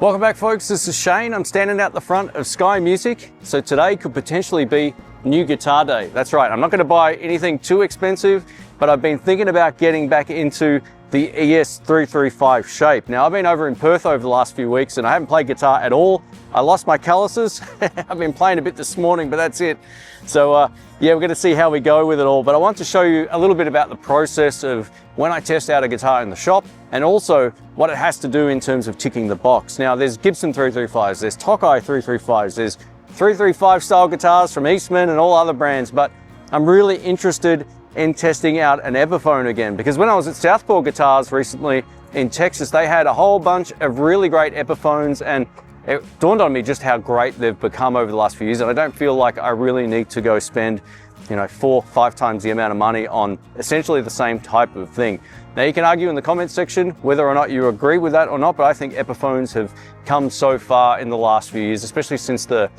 Welcome back, folks. This is Shane. I'm standing out the front of Sky Music. So today could potentially be new guitar day. That's right. I'm not going to buy anything too expensive, but I've been thinking about getting back into the ES-335 shape. Now, I've been over in Perth over the last few weeks and I haven't played guitar at all. I lost my calluses. I've been playing a bit this morning, but that's it. So yeah, we're going to see how we go with it all. But I want to show you a little bit about the process of when I test out a guitar in the shop, and also what it has to do in terms of ticking the box. Now, there's Gibson 335s, there's Tokai 335s, there's 335 style guitars from Eastman and all other brands, but I'm really interested in testing out an Epiphone again, because when I was at Southpaw Guitars recently in Texas, they had a whole bunch of really great Epiphones, and it dawned on me just how great they've become over the last few years, and I don't feel like I really need to go spend 4-5 times the amount of money on essentially the same type of thing. Now, you can argue in the comments section whether or not you agree with that or not, but I think Epiphones have come so far in the last few years, especially since the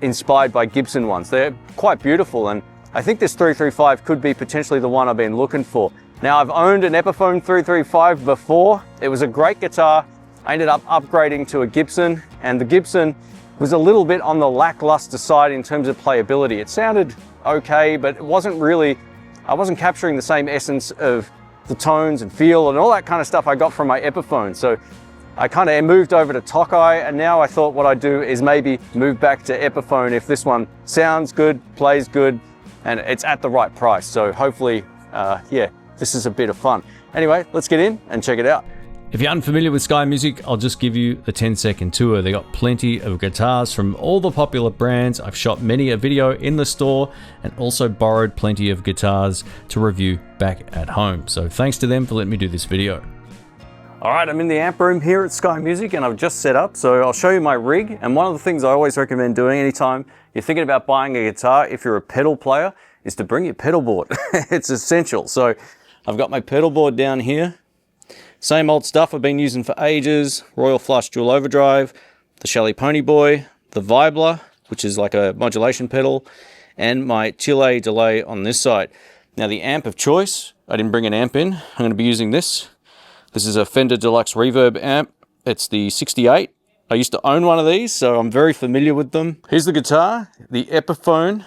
inspired by Gibson ones. They're quite beautiful, and I think this 335 could be potentially the one I've been looking for. Now, I've owned an Epiphone 335 before. It was a great guitar. I ended up upgrading to a Gibson, and the Gibson was a little bit on the lackluster side in terms of playability. It sounded okay, but it wasn't really, I wasn't capturing the same essence of the tones and feel and all that kind of stuff I got from my Epiphone. So I kind of moved over to Tokai, and now I thought what I'd do is maybe move back to Epiphone if this one sounds good, plays good, and it's at the right price. So hopefully, yeah, this is a bit of fun. Anyway, let's get in and check it out. If you're unfamiliar with Sky Music, I'll just give you the 10-second tour. They got plenty of guitars from all the popular brands. I've shot many a video in the store and also borrowed plenty of guitars to review back at home. So thanks to them for letting me do this video. All right, I'm in the amp room here at Sky Music and I've just set up. So I'll show you my rig. And one of the things I always recommend doing anytime you're thinking about buying a guitar, if you're a pedal player, is to bring your pedal board. It's essential. So I've got my pedal board down here. Same old stuff I've been using for ages. Royal Flush Dual Overdrive, the Shelly Pony Boy, the Vibler, which is like a modulation pedal, and my Chile delay on this side. Now, the amp of choice, I didn't bring an amp in. I'm going to be using this. This is a Fender Deluxe Reverb amp. It's the 68. I used to own one of these, so I'm very familiar with them. Here's the guitar, the Epiphone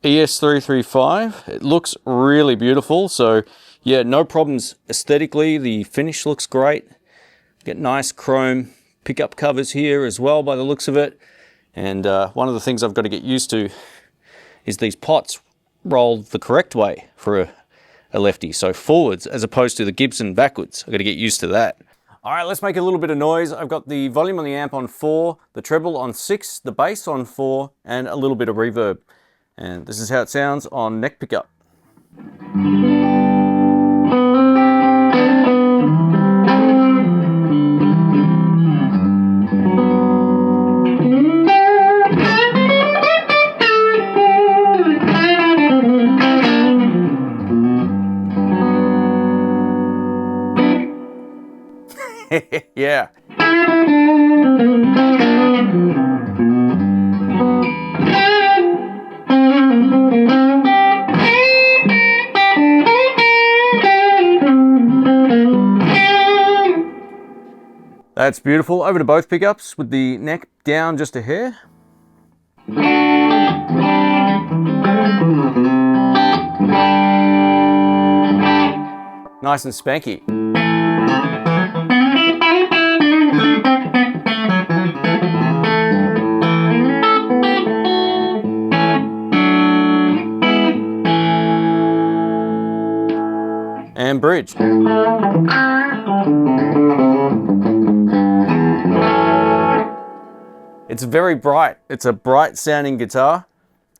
ES-335. It looks really beautiful. So yeah, no problems aesthetically. The finish looks great. Get nice chrome pickup covers here as well by the looks of it. And one of the things I've got to get used to is these pots rolled the correct way for a lefty. So forwards as opposed to the Gibson backwards. I've got to get used to that. All right, let's make a little bit of noise. I've got the volume on the amp on 4, the treble on 6, the bass on 4, and a little bit of reverb. And this is how it sounds on neck pickup. Yeah. That's beautiful. Over to both pickups with the neck down just a hair. Nice and spanky. And bridge. It's very bright. It's a bright sounding guitar,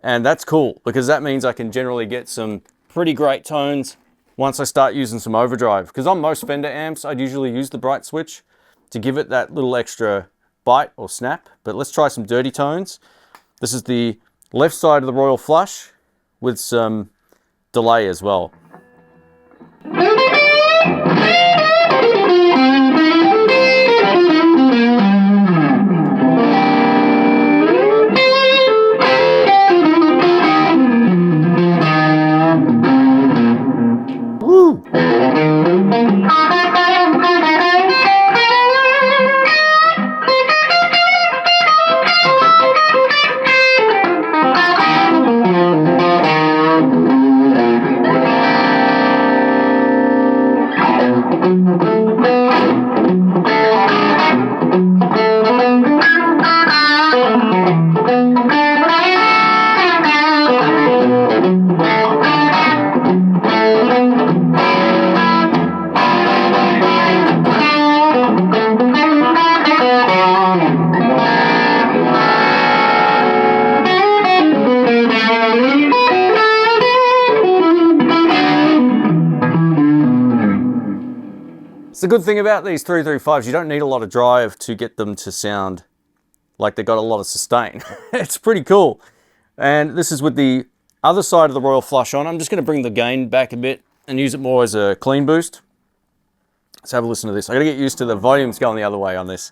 and that's cool because that means I can generally get some pretty great tones once I start using some overdrive. Because on most Fender amps, I'd usually use the bright switch to give it that little extra bite or snap. But let's try some dirty tones. This is the left side of the Royal Flush with some delay as well. the good thing about these 335s, you don't need a lot of drive to get them to sound like they've got a lot of sustain. It's pretty cool. And this is with the other side of the Royal Flush on. I'm just going to bring the gain back a bit and use it more as a clean boost. Let's have a listen to this. I got to get used to the volumes going the other way on this.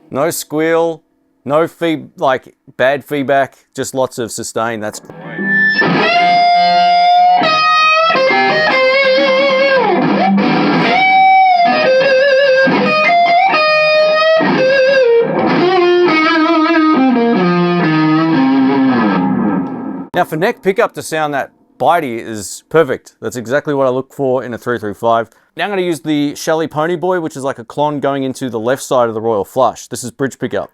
No squeal, no bad feedback, just lots of sustain. That's great. Now for neck pickup to sound that bitey is perfect. That's exactly what I look for in a 335. Now I'm going to use the Shelly Pony Boy, which is like a clon going into the left side of the Royal Flush. This is bridge pickup.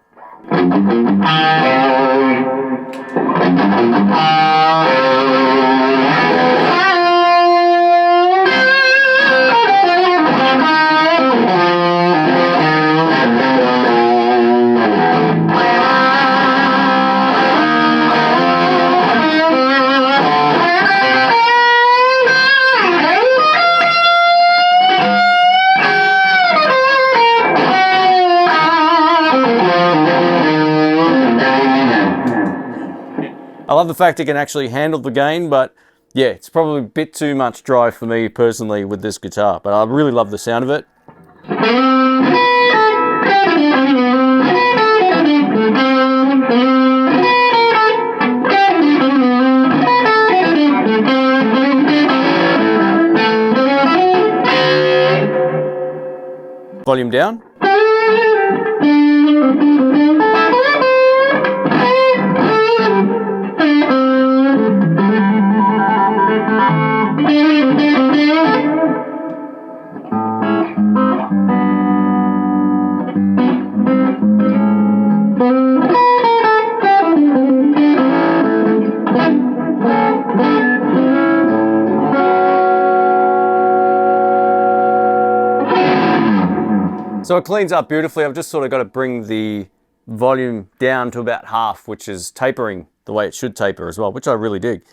I love the fact it can actually handle the gain, but yeah, it's probably a bit too much drive for me personally with this guitar, but I really love the sound of it. Volume down. So it cleans up beautifully. I've just sort of got to bring the volume down to about half, which is tapering the way it should taper as well, which I really dig.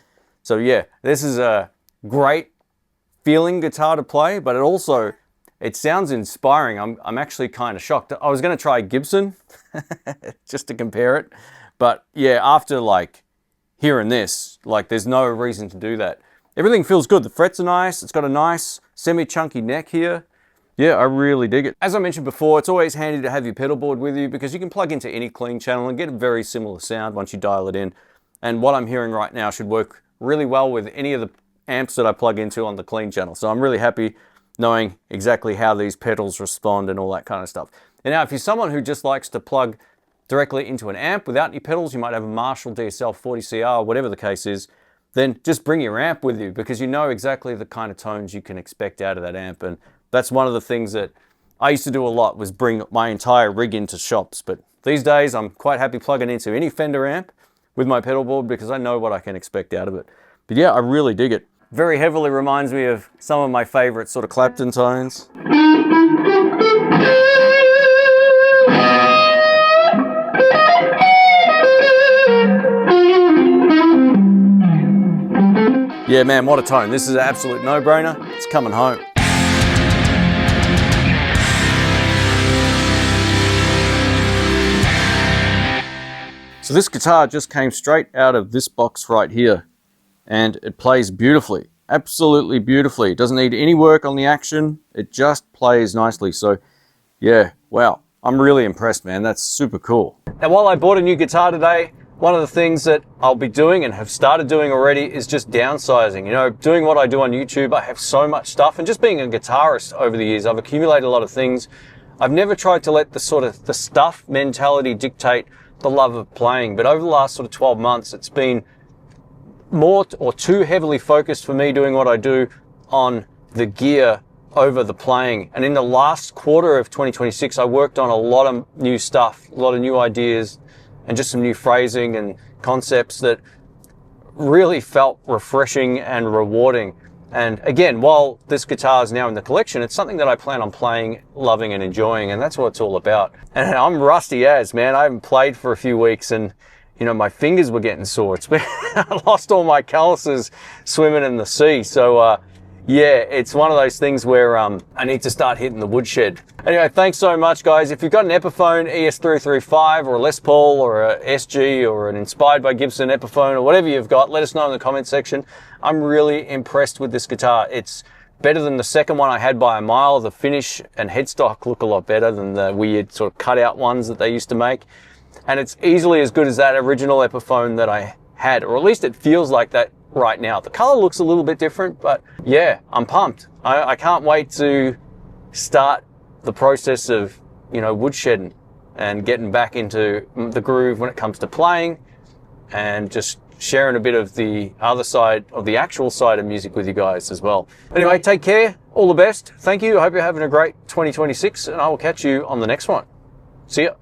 So yeah, this is a great feeling guitar to play, but it sounds inspiring. I'm actually kind of shocked. I was going to try Gibson just to compare it, but yeah, after hearing this, there's no reason to do that. Everything feels good. The frets are nice. It's got a nice semi-chunky neck here. Yeah, I really dig it. As I mentioned before, it's always handy to have your pedal board with you because you can plug into any clean channel and get a very similar sound once you dial it in. And what I'm hearing right now should work really well with any of the amps that I plug into on the clean channel. So I'm really happy knowing exactly how these pedals respond and all that kind of stuff. And now if you're someone who just likes to plug directly into an amp without any pedals, you might have a Marshall DSL 40CR, whatever the case is, then just bring your amp with you because you know exactly the kind of tones you can expect out of that amp. And that's one of the things that I used to do a lot, was bring my entire rig into shops. But these days I'm quite happy plugging into any Fender amp with my pedal board because I know what I can expect out of it. But yeah, I really dig it. Very heavily reminds me of some of my favorite sort of Clapton tones. Yeah, man, what a tone. This is an absolute no-brainer. It's coming home. So this guitar just came straight out of this box right here, and it plays beautifully, absolutely beautifully. It doesn't need any work on the action. It just plays nicely. So yeah, wow, I'm really impressed, man. That's super cool. Now, while I bought a new guitar today, one of the things that I'll be doing and have started doing already is just downsizing. You know, doing what I do on YouTube, I have so much stuff, and just being a guitarist over the years, I've accumulated a lot of things. I've never tried to let the stuff mentality dictate the love of playing, but over the last 12 months, it's been more or too heavily focused for me doing what I do on the gear over the playing. And in the last quarter of 2026, I worked on a lot of new stuff, a lot of new ideas, and just some new phrasing and concepts that really felt refreshing and rewarding. And again, while this guitar is now in the collection, it's something that I plan on playing, loving, and enjoying, and that's what it's all about. And I'm rusty as, man. I haven't played for a few weeks, and you know, my fingers were getting sore. I lost all my calluses swimming in the sea. So yeah, it's one of those things where I need to start hitting the woodshed. Anyway, thanks so much, guys. If you've got an Epiphone ES-335 or a Les Paul or a SG or an inspired by Gibson Epiphone or whatever you've got, let us know in the comment section. I'm really impressed with this guitar. It's better than the second one I had by a mile. The finish and headstock look a lot better than the weird sort of cutout ones that they used to make. And it's easily as good as that original Epiphone that I had, or at least it feels like that right now. The color looks a little bit different, but yeah, I'm pumped. I can't wait to start the process of, you know, woodshedding and getting back into the groove when it comes to playing and just sharing a bit of the other side of the actual side of music with you guys as well. Anyway, take care. All the best. Thank you. I hope you're having a great 2026, and I will catch you on the next one. See ya.